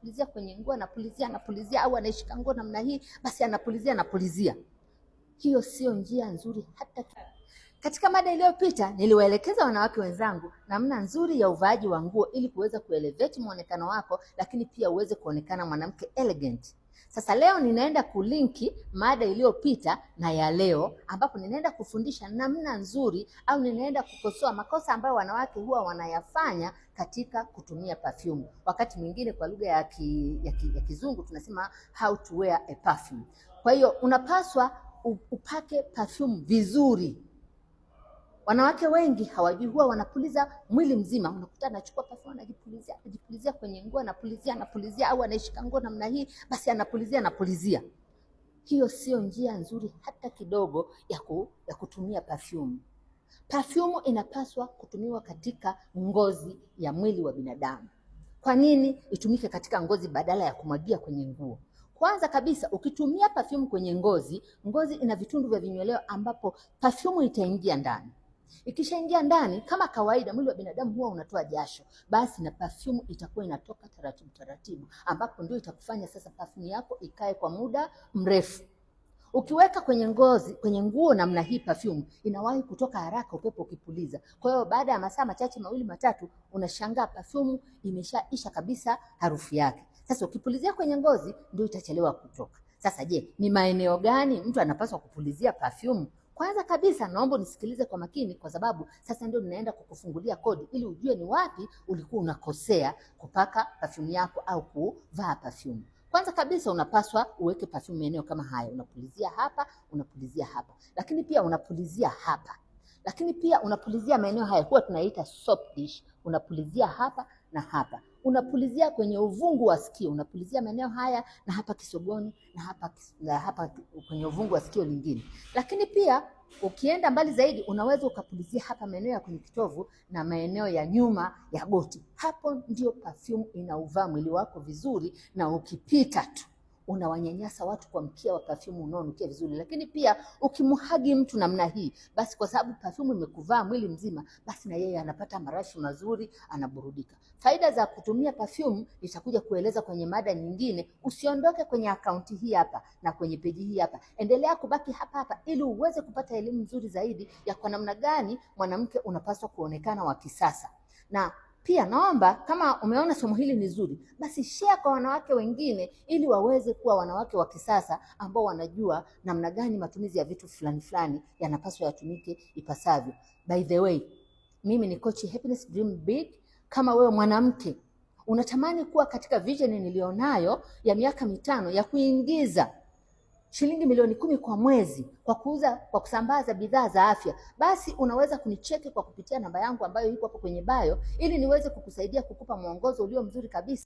anapulizia kwenye nguo, anapulizia, au anaishika nguo namna hii, basi anapulizia. Hiyo sio njia nzuri hata. Katika mada iliyopita niliwaelekeza wanawake wenzangu namna nzuri ya uvaaji wa nguo ili kuweza kuelevate muonekano wako, lakini pia uweze kuonekana mwanamke elegant. Sasa leo ninaenda kulinki mada iliyopita na ya leo, ambapo ninaenda kufundisha namna nzuri au ninaenda kukosoa makosa ambayo wanawake huwa wanayafanya katika kutumia perfume. Wakati mwingine kwa lugha ya Kizungu tunasema how to wear a perfume. Kwa hiyo unapaswa upake perfume vizuri. Wanawake wengi hawajui, huwa wanapuliza mwili mzima. Unakuta anachukua perfume anajipulizia kwenye nguo, anapulizia, au anaishika nguo namna hii, basi anapulizia. Hiyo sio njia nzuri hata kidogo ya kutumia perfume. Perfume inapaswa kutumiwa katika ngozi ya mwili wa binadamu. Kwa nini itumike katika ngozi badala ya kumwagia kwenye nguo? Kwanza kabisa, ukitumia perfume kwenye ngozi ina vitundu vya vinyweleo ambapo perfume itaingia ndani. Ikishaingia ndani, kama kawaida mwili wa binadamu huwa unatoa jasho, basi na perfume itakuwa inatoka taratibu, ambapo ndio itakufanya sasa perfume yako ikae kwa muda mrefu. Ukiweka kwenye nguo namna hii, perfume inawahi kutoka haraka upepo ukipuliza. Kwa hiyo baada ya masaa machache, 2-3, unashangaa perfume imeshaisha kabisa harufu yake. Sasa ukipulizia kwenye ngozi ndio itachelewa kutoka. Sasa je, ni maeneo gani mtu anapaswa kupulizia perfume? Kwanza kabisa naomba unisikilize kwa makini, kwa sababu sasa ndio ninaenda kukufungulia kodi ili ujue ni wapi ulikuwa unakosea kupaka perfume yako au kuvaa perfume. Kwanza kabisa unapaswa uweke perfume maeneo kama haya. Unapulizia hapa, lakini pia unapulizia hapa. Lakini pia unapulizia maeneo haya, huwa tunaita soap dish. Unapulizia hapa na hapa. Unapulizia kwenye uvungu wa sikio, unapulizia maeneo haya, na hapa kisogoni, na hapa kwenye uvungu wa sikio lingine. Lakini pia ukienda mbali zaidi, unaweza ukapulizia hapa maeneo ya kwenye kitovu na maeneo ya nyuma ya goti. Hapo ndio perfume inauvaa mwili wako vizuri, na ukipita tu unawanyanyasa watu kwa mkia wa perfume unaonukia vizuri. Lakini pia ukimhagi mtu namna hii, basi kwa sababu perfume imekuvaa mwili mzima, basi na yeye anapata marashi mazuri, anaburudika. Faida za kutumia perfume nitakuja kueleza kwenye mada nyingine. Usiondoke kwenye akaunti hii hapa na kwenye peji hii hapa. Endelea kubaki hapa ili uweze kupata elimu nzuri zaidi ya kwa namna gani mwanamke unapaswa kuonekana wa kisasa. Na pia naomba kama umeona somo hili ni zuri, basi share kwa wanawake wengine ili waweze kuwa wanawake wa kisasa ambao wanajua namna gani matumizi ya vitu fulani yanapaswa yatumike ipasavyo. By the way, mimi ni Coach Happiness Dream Big. Kama wewe mwanamke unatamani kuwa katika vision nilionayo ya miaka 5 ya kuingiza shilingi milioni 10 kwa mwezi kwa kusambaza bidhaa za afya, basi unaweza kunicheki kwa kupitia namba yangu ambayo iko hapo kwenye bio, ili niweze kukusaidia kukupa mwongozo ulio mzuri kabisa.